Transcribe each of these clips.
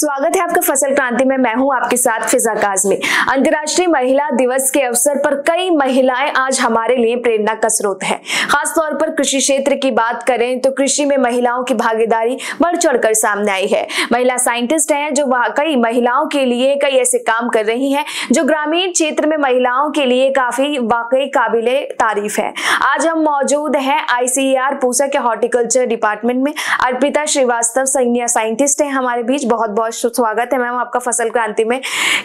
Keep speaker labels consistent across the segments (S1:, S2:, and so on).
S1: स्वागत है आपका फसल क्रांति में। मैं हूं आपके साथ फिजा काज़मी। अंतर्राष्ट्रीय महिला दिवस के अवसर पर कई महिलाएं आज हमारे लिए प्रेरणा का स्रोत है। खासतौर पर कृषि क्षेत्र की बात करें तो कृषि में महिलाओं की भागीदारी बढ़ चढ़कर सामने आई है। महिला साइंटिस्ट हैं जो कई महिलाओं के लिए कई ऐसे काम कर रही हैं जो ग्रामीण क्षेत्र में महिलाओं के लिए काफी वाकई काबिले तारीफ है। आज हम मौजूद हैं ICAR पूसा के हॉर्टिकल्चर डिपार्टमेंट में। अर्पिता श्रीवास्तव सीनियर साइंटिस्ट है हमारे बीच। बहुत बहुत स्वागत है मैम आपका फसल क्रांति में।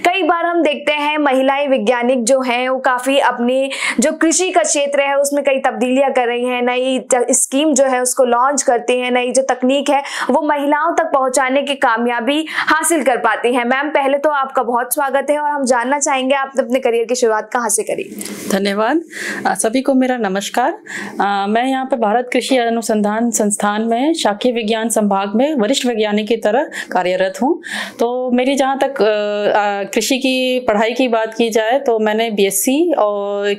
S1: कई बार हम देखते हैं महिलाएं वैज्ञानिक जो हैं वो काफी अपनी जो कृषि का क्षेत्र है उसमें कई तब्दीलियां कर रही हैं, नई स्कीम जो है उसको लॉन्च करती हैं, नई जो तकनीक है वो महिलाओं तक पहुंचाने की कामयाबी हासिल कर पाती हैं। मैम पहले तो आपका बहुत स्वागत है और हम जानना चाहेंगे आपने अपने करियर की शुरुआत कहाँ से करी?
S2: धन्यवाद। सभी को मेरा नमस्कार। मैं यहाँ पर भारत कृषि अनुसंधान संस्थान में शाकीय विज्ञान संभाग में वरिष्ठ वैज्ञानिक की तरह कार्यरत हूँ। तो मेरी जहाँ तक कृषि की पढ़ाई की बात की जाए तो मैंने BSc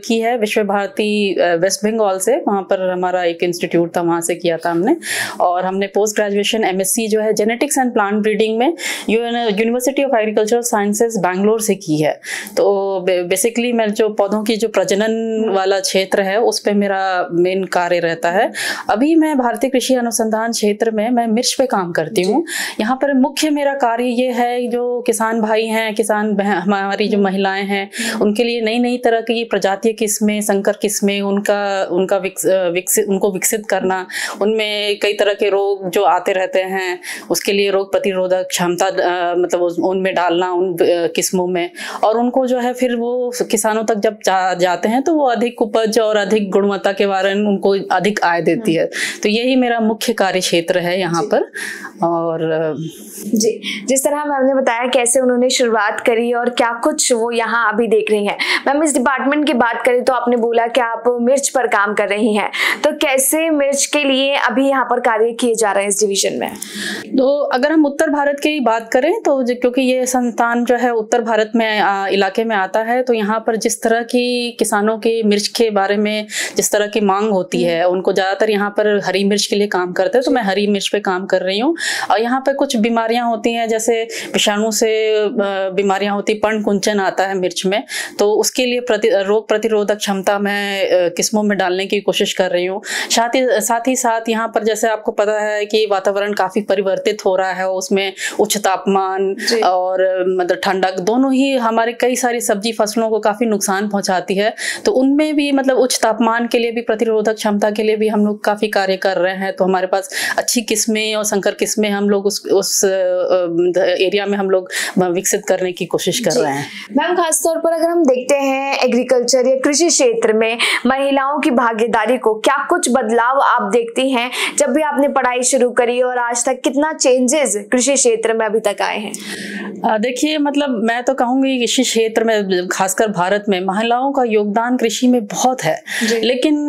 S2: की है विश्व भारती वेस्ट बंगाल से। वहाँ पर हमारा एक इंस्टीट्यूट था, वहाँ से किया था हमने। और हमने पोस्ट ग्रेजुएशन MSc जो है जेनेटिक्स एंड प्लांट ब्रीडिंग में university of agricultural sciences Bangalore से की है। तो बेसिकली मैं जो पौधों की जो प्रजनन वाला क्षेत्र है उस पर मेरा मेन कार्य रहता है। अभी मैं भारतीय कृषि अनुसंधान क्षेत्र में मैं मिर्च पे काम करती हूँ। यहाँ पर मुख्य मेरा कार्य ये है जो किसान भाई हैं, हमारी जो महिलाएं हैं उनके लिए नई नई तरह की प्रजातीय किस्में, संकर किस्में उनको विकसित करना। उनमें कई तरह के रोग जो आते रहते हैं उसके लिए रोग प्रतिरोधक क्षमता मतलब उनमें डालना उन किस्मों में, और उनको जो है फिर वो किसानों तक जब जाते हैं तो वो अधिक उपज और अधिक गुणवत्ता के बारे में उनको अधिक आय देती है। तो यही मेरा मुख्य कार्य क्षेत्र है यहाँ पर। और
S1: जी, जिस तरह मैम ने बताया कैसे उन्होंने शुरुआत करी और क्या कुछ वो यहाँ अभी देख रही हैं। मैम इस डिपार्टमेंट की बात करें तो आपने बोला कि आप मिर्च पर काम कर रही हैं, तो कैसे मिर्च के लिए अभी यहाँ पर कार्य किए जा रहे हैं इस डिवीजन में?
S2: तो अगर हम उत्तर भारत की बात करें तो क्योंकि ये संस्थान जो है उत्तर भारत में इलाके में आता है, तो यहाँ पर जिस तरह की किसानों के मिर्च के बारे में जिस तरह की मांग होती है उनको ज़्यादातर यहाँ पर हरी मिर्च के लिए काम करते हैं। तो मैं हरी मिर्च पे काम कर रही हूँ। और यहाँ पर कुछ बीमारियां होती हैं, जैसे विषाणु से बीमारियां होती, पर्ण कुंचन आता है मिर्च में, तो उसके लिए रोग प्रतिरोधक क्षमता मैं किस्मों में डालने की कोशिश कर रही हूँ। साथ ही साथ यहाँ पर जैसे आपको पता है कि वातावरण काफी परिवर्तित हो रहा है, उसमें उच्च तापमान और मतलब ठंडक दोनों ही हमारे कई सारी सब्जी फसलों को काफी नुकसान पहुंचाती है। तो उनमें भी मतलब उच्च तापमान के लिए भी, प्रतिरोधक क्षमता के लिए भी हम लोग काफी कार्य कर रहे हैं। तो हमारे पास अच्छी किस्में और संकर किस्में हम लोग उस एरिया में हम लोग विकसित करने की कोशिश कर रहे हैं।
S1: मैम खासतौर पर अगर हम देखते हैं एग्रीकल्चर या कृषि क्षेत्र में महिलाओं की भागीदारी को, क्या कुछ बदलाव आप देखती हैं जब भी आपने पढ़ाई शुरू करी और आज तक कितना चेंजेस कृषि क्षेत्र में अभी तक आए हैं?
S2: देखिए मतलब मैं तो कहूँगी कृषि क्षेत्र में खासकर भारत में महिलाओं का योगदान कृषि में बहुत है, लेकिन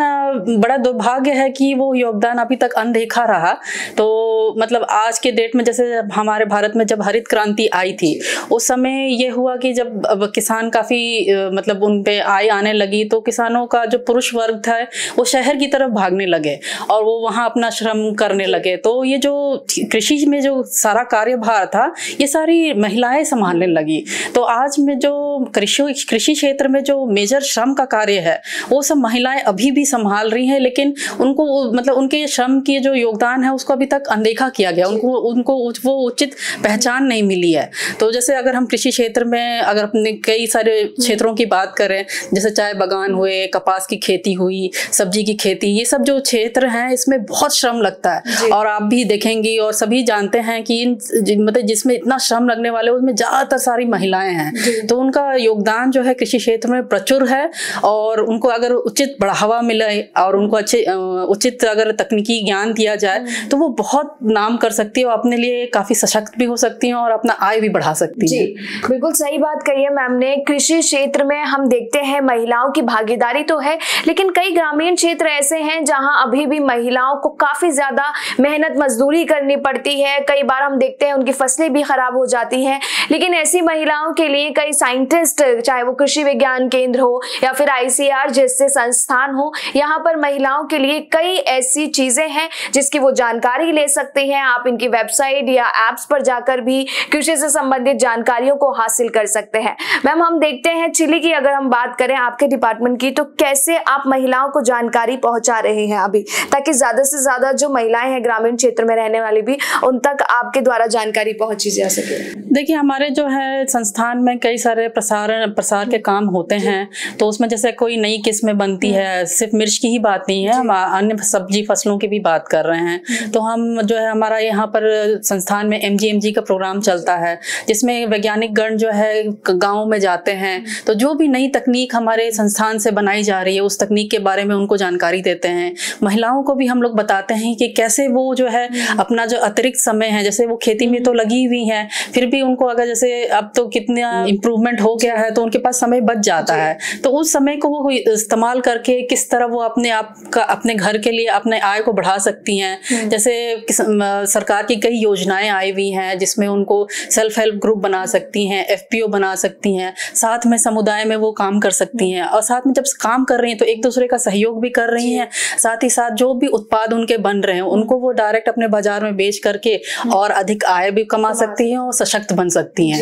S2: बड़ा दुर्भाग्य है कि वो योगदान अभी तक अनदेखा रहा। तो मतलब आज के डेट में जैसे हमारे भारत में जब हरित क्रांति आई थी उस समय ये हुआ कि जब किसान काफी मतलब उन पे आय आने लगी तो किसानों का जो पुरुष वर्ग था वो शहर की तरफ भागने लगे और वो वहाँ अपना श्रम करने लगे। तो ये जो कृषि में जो सारा कार्यभार था ये सारी महिलाएं संभालने लगी। तो आज में जो कृषि क्षेत्र में जो मेजर श्रम का कार्य है वो सब महिलाएं अभी भी संभाल रही हैं, लेकिन उनको मतलब उनके श्रम की जो योगदान है उसको अभी तक अनदेखा किया गया, उनको वो उचित पहचान नहीं मिली है। तो जैसे अगर हम कृषि क्षेत्र में अगर अपने कई सारे क्षेत्रों की बात करें, जैसे चाय बागान हुए, कपास की खेती हुई, सब्जी की खेती, ये सब जो क्षेत्र हैं इसमें बहुत श्रम लगता है। और आप भी देखेंगी और सभी जानते हैं कि मतलब जिसमें इतना श्रम लगने वाले उसमें ज्यादातर सारी महिलाएं हैं। तो उनका योगदान जो है कृषि क्षेत्र में प्रचुर है और उनको अगर उचित बढ़ावा मिले और उनको उचित अगर तकनीकी ज्ञान दिया जाए तो वो बहुत नाम कर सकती है और अपने लिए काफी सशक्त भी हो सकती हैं और अपना आय भी बढ़ा सकती है।
S1: बिल्कुल सही बात कही है मैम ने। कृषि क्षेत्र में हम देखते हैं महिलाओं की भागीदारी तो है, लेकिन कई ग्रामीण क्षेत्र ऐसे हैं जहां अभी भी महिलाओं को काफी ज्यादा मेहनत मजदूरी करनी पड़ती है। कई बार हम देखते हैं उनकी फसलें भी खराब हो जाती हैं, लेकिन ऐसी महिलाओं के लिए कई साइंटिस्ट, चाहे वो कृषि विज्ञान केंद्र हो या फिर ICAR जैसे संस्थान हो, यहाँ पर महिलाओं के लिए कई ऐसी चीजें हैं जिसकी वो जानकारी ले सकती हैं। आप इनकी वेबसाइट या एप्स पर जा जाकर भी कृषि से संबंधित जानकारियों को हासिल कर सकते हैं। मैम, हम देखते हैं चिली की अगर हम बात करें आपके डिपार्टमेंट की, तो कैसे आप महिलाओं को जानकारी पहुंचा रहे हैं अभी, ताकि ज्यादा से ज्यादा जो महिलाएं हैं ग्रामीण क्षेत्र में रहने वाली भी, उन तक आपके द्वारा जानकारी पहुंची जा सके?
S2: देखिए, हमारे जो है संस्थान में कई सारे प्रसार के काम होते हैं, तो उसमें जैसे कोई नई किस्में बनती है, सिर्फ मिर्च की ही बात नहीं है, हम अन्य सब्जी फसलों की भी बात कर रहे हैं। तो हम जो है हमारा यहाँ पर संस्थान में MGMG का प्रोग्राम चलता है, जिसमें वैज्ञानिक गण जो है गाँव में जाते हैं, तो जो भी नई तकनीक हमारे संस्थान से बनाई जा रही है उस तकनीक के बारे में उनको जानकारी देते हैं। महिलाओं को भी हम लोग बताते हैं कि कैसे वो जो है अपना जो अतिरिक्त समय है, जैसे वो खेती में तो लगी हुई है, फिर भी उनको अगर जैसे अब तो कितना इम्प्रूवमेंट हो गया है तो उनके पास समय बच जाता है, तो उस समय को वो इस्तेमाल करके किस तरह वो अपने आप का अपने घर के लिए अपने आय को बढ़ा सकती हैं। जैसे सरकार की कई योजनाएं आई हुई हैं जिसमें उनको सेल्फ हेल्प ग्रुप बना सकती हैं, FPO बना सकती हैं, साथ में समुदाय में वो काम कर सकती हैं, और साथ में जब काम कर रही हैं तो एक दूसरे का सहयोग भी कर रही हैं, साथ ही साथ जो भी उत्पाद उनके बन रहे हैं उनको वो डायरेक्ट अपने बाजार में बेच करके और अधिक आय भी कमा सकती हैं और सशक्त बन सकती हैं।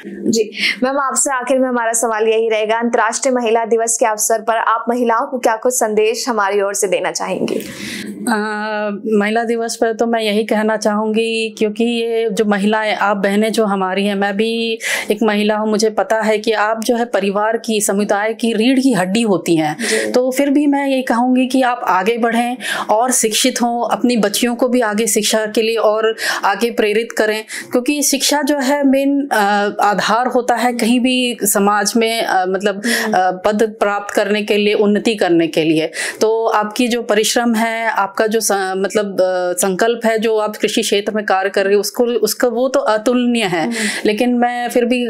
S1: जी मैम, आपसे आखिर में हमारा सवाल यही रहेगा, अंतर्राष्ट्रीय महिला दिवस के अवसर पर आप महिलाओं को क्या कुछ संदेश हमारी ओर से देना चाहेंगी?
S2: महिला दिवस पर तो मैं यही कहना चाहूँगी, क्योंकि ये जो महिलाएं, आप बहनें जो हमारी हैं, मैं भी एक महिला हूँ, मुझे पता है कि आप जो है परिवार की, समुदाय की रीढ़ की हड्डी होती हैं। तो फिर भी मैं यही कहूँगी कि आप आगे बढ़ें और शिक्षित हों, अपनी बच्चियों को भी आगे शिक्षा के लिए और आगे प्रेरित करें, क्योंकि शिक्षा जो है मेन आधार होता है कहीं भी समाज में मतलब पद प्राप्त करने के लिए, उन्नति करने के लिए। तो आपकी जो परिश्रम है, आपका जो मतलब संकल्प है, जो आप कृषि क्षेत्र में कार्य कर रहे हो, उसका वो तो अतुलनीय है। लेकिन मैं फिर भी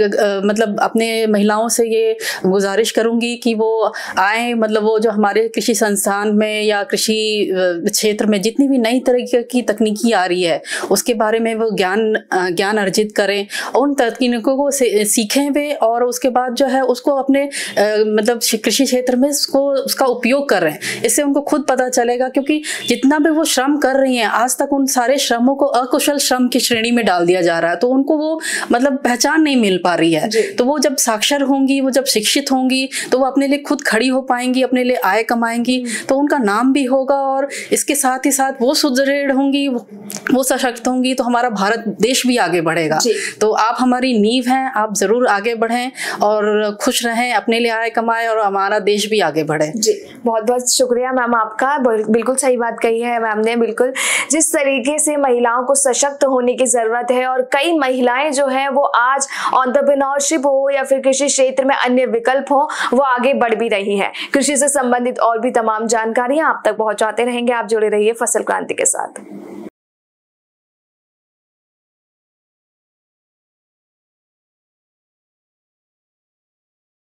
S2: मतलब अपने महिलाओं से ये गुजारिश करूंगी कि वो आए, मतलब वो जो हमारे कृषि संस्थान में या कृषि क्षेत्र में जितनी भी नई तरह की तकनीकी आ रही है उसके बारे में वो ज्ञान अर्जित करें, उन तकनीकों को सीखें वे, और उसके बाद जो है उसको अपने मतलब कृषि क्षेत्र में उसका उपयोग कर रहे हैं। इससे उनको खुद पता चलेगा, क्योंकि जितना भी वो श्रम कर रही हैं आज तक उन सारे श्रमों को अकुशल श्रम की श्रेणी में डाल दिया जा रहा है, तो उनको वो मतलब पहचान नहीं मिल पा रही है। तो वो जब साक्षर होंगी, वो जब शिक्षित होंगी, तो वो अपने लिए खुद खड़ी हो पाएंगी, अपने लिए आय कमाएंगी, तो उनका नाम भी होगा, और इसके साथ ही साथ वो सुदृढ़ होंगी, वो सशक्त होंगी, तो हमारा भारत देश भी आगे बढ़ेगा। तो आप हमारी नींव हैं, आप जरूर आगे बढ़ें और खुश रहें, अपने लिए आय कमाएं और हमारा देश भी आगे बढ़े।
S1: जी, बहुत बहुत शुक्रिया मैम आपका, बिल्कुल सही बात कही है मैम ने। बिल्कुल जिस तरीके से महिलाओं को सशक्त होने की जरूरत है, और कई महिलाएं जो है वो आज एंटरप्रेन्योरशिप हो या फिर कृषि क्षेत्र में अन्य विकल्प हो, वो आगे बढ़ भी रही है। कृषि से संबंधित और भी तमाम जानकारियां आप तक पहुंचाते रहेंगे। आप जुड़े रहिए फसल क्रांति के साथ।